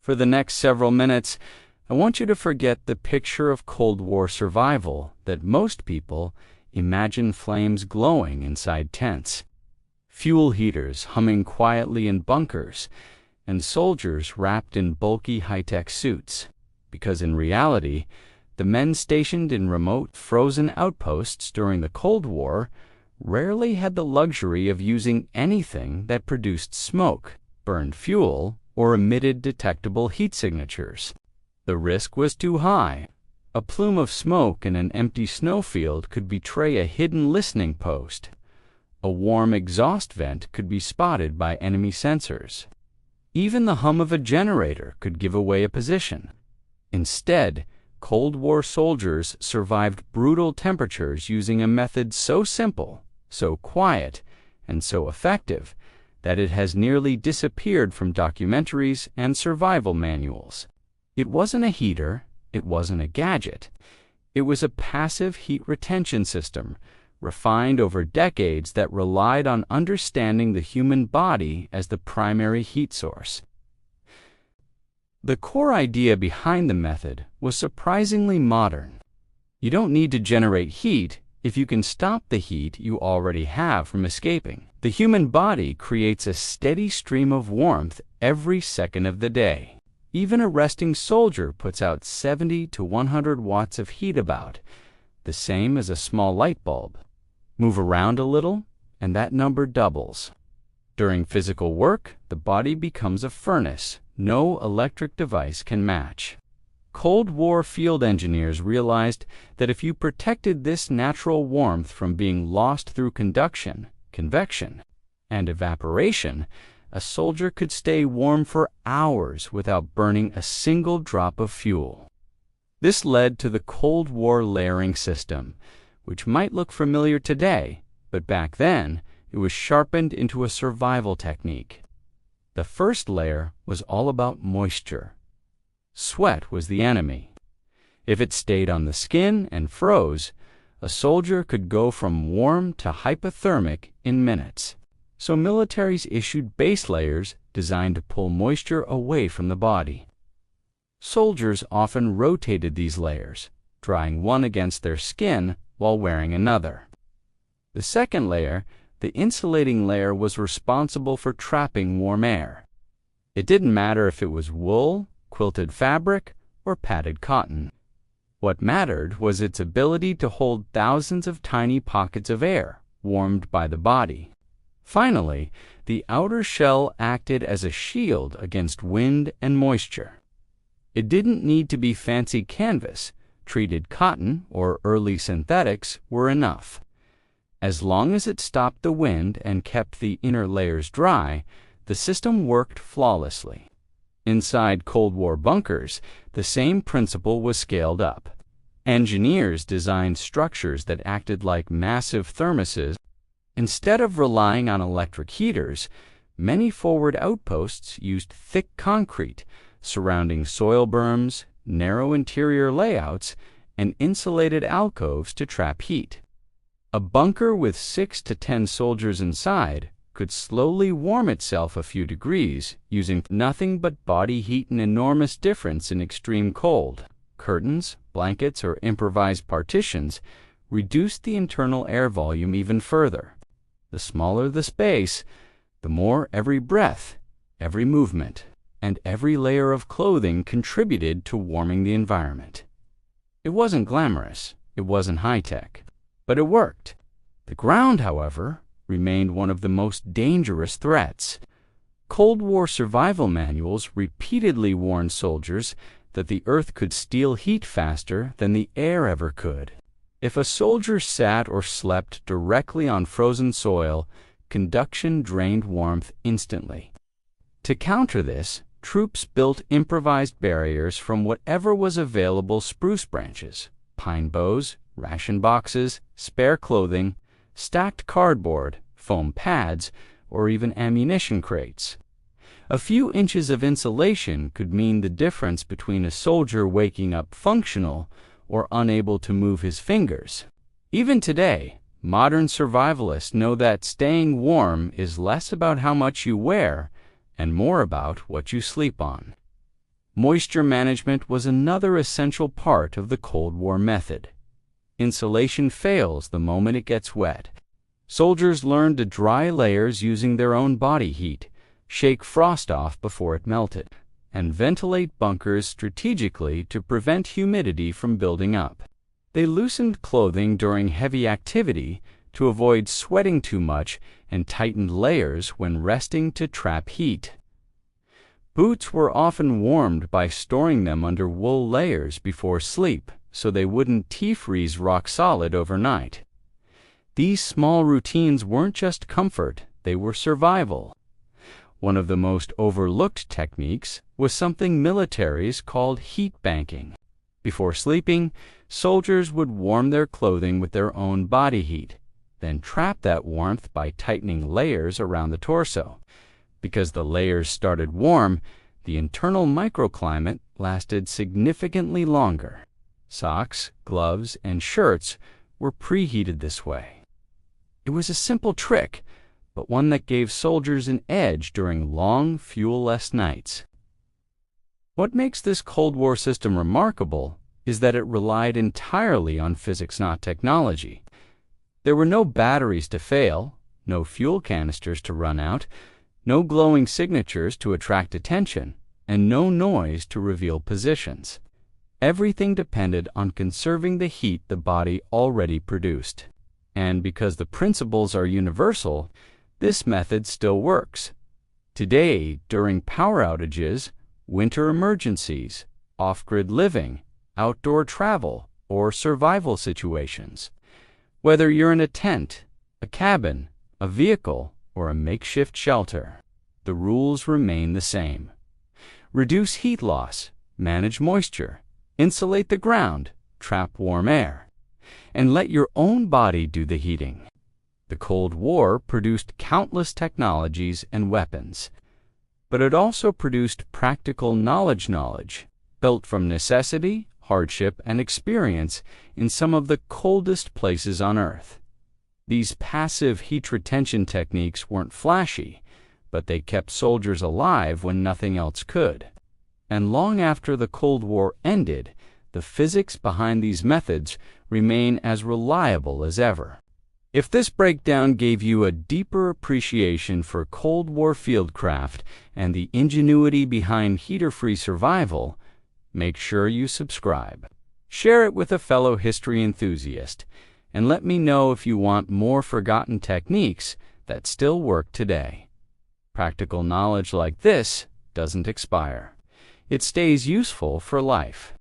For the next several minutes, I want you to forget the picture of Cold War survival that most people imagine: flames glowing inside tents, fuel heaters humming quietly in bunkers, and soldiers wrapped in bulky high-tech suits. Because in reality, the men stationed in remote, frozen outposts during the Cold War rarely had the luxury of using anything that produced smoke, burned fuel, or emitted detectable heat signatures. The risk was too high. A plume of smoke in an empty snowfield could betray a hidden listening post. A warm exhaust vent could be spotted by enemy sensors. Even the hum of a generator could give away a position. Instead, Cold War soldiers survived brutal temperatures using a method so simple, so quiet, and so effective that it has nearly disappeared from documentaries and survival manuals. It wasn't a heater, it wasn't a gadget. It was a passive heat retention system, refined over decades, that relied on understanding the human body as the primary heat source. The core idea behind the method was surprisingly modern. You don't need to generate heat if you can stop the heat you already have from escaping. The human body creates a steady stream of warmth every second of the day. Even a resting soldier puts out 70 to 100 watts of heat, about the same as a small light bulb. Move around a little, and that number doubles. During physical work, the body becomes a furnace no electric device can match. Cold War field engineers realized that if you protected this natural warmth from being lost through conduction, convection, and evaporation, a soldier could stay warm for hours without burning a single drop of fuel. This led to the Cold War layering system, which might look familiar today, but back then it was sharpened into a survival technique. The first layer was all about moisture. Sweat was the enemy. If it stayed on the skin and froze, a soldier could go from warm to hypothermic in minutes. So militaries issued base layers designed to pull moisture away from the body. Soldiers often rotated these layers, drying one against their skin while wearing another. The second layer, the insulating layer, was responsible for trapping warm air. It didn't matter if it was wool, quilted fabric, or padded cotton. What mattered was its ability to hold thousands of tiny pockets of air, warmed by the body. Finally, the outer shell acted as a shield against wind and moisture. It didn't need to be fancy canvas. Treated cotton or early synthetics were enough. As long as it stopped the wind and kept the inner layers dry, the system worked flawlessly. Inside Cold War bunkers, the same principle was scaled up. Engineers designed structures that acted like massive thermoses. Instead of relying on electric heaters, many forward outposts used thick concrete surrounding soil berms, narrow interior layouts, and insulated alcoves to trap heat. A bunker with 6 to 10 soldiers inside could slowly warm itself a few degrees using nothing but body heat. An enormous difference in extreme cold. Curtains, blankets, or improvised partitions reduced the internal air volume even further. The smaller the space, the more every breath, every movement, and every layer of clothing contributed to warming the environment. It wasn't glamorous, it wasn't high-tech, but it worked. The ground, however, remained one of the most dangerous threats. Cold War survival manuals repeatedly warned soldiers that the earth could steal heat faster than the air ever could. If a soldier sat or slept directly on frozen soil, conduction drained warmth instantly. To counter this, troops built improvised barriers from whatever was available: spruce branches, pine boughs, ration boxes, spare clothing, stacked cardboard, foam pads, or even ammunition crates. A few inches of insulation could mean the difference between a soldier waking up functional or unable to move his fingers. Even today, modern survivalists know that staying warm is less about how much you wear and more about what you sleep on. Moisture management was another essential part of the Cold War method. Insulation fails the moment it gets wet. Soldiers learned to dry layers using their own body heat, shake frost off before it melted, and ventilate bunkers strategically to prevent humidity from building up. They loosened clothing during heavy activity to avoid sweating too much and tightened layers when resting to trap heat. Boots were often warmed by storing them under wool layers before sleep so they wouldn't T-freeze rock solid overnight. These small routines weren't just comfort, they were survival. One of the most overlooked techniques was something militaries called heat banking. Before sleeping, soldiers would warm their clothing with their own body heat, then trap that warmth by tightening layers around the torso. Because the layers started warm, the internal microclimate lasted significantly longer. Socks, gloves, and shirts were preheated this way. It was a simple trick, but one that gave soldiers an edge during long, fuel-less nights. What makes this Cold War system remarkable is that it relied entirely on physics, not technology. There were no batteries to fail, no fuel canisters to run out, no glowing signatures to attract attention, and no noise to reveal positions. Everything depended on conserving the heat the body already produced. And because the principles are universal, this method still works. Today, during power outages, winter emergencies, off-grid living, outdoor travel, or survival situations, whether you're in a tent, a cabin, a vehicle, or a makeshift shelter, the rules remain the same. Reduce heat loss, manage moisture, insulate the ground, trap warm air, and let your own body do the heating. The Cold War produced countless technologies and weapons, but it also produced practical knowledge built from necessity, hardship, and experience in some of the coldest places on Earth. These passive heat retention techniques weren't flashy, but they kept soldiers alive when nothing else could. And long after the Cold War ended, the physics behind these methods remain as reliable as ever. If this breakdown gave you a deeper appreciation for Cold War fieldcraft and the ingenuity behind heater-free survival, make sure you subscribe. Share it with a fellow history enthusiast, and let me know if you want more forgotten techniques that still work today. Practical knowledge like this doesn't expire. It stays useful for life.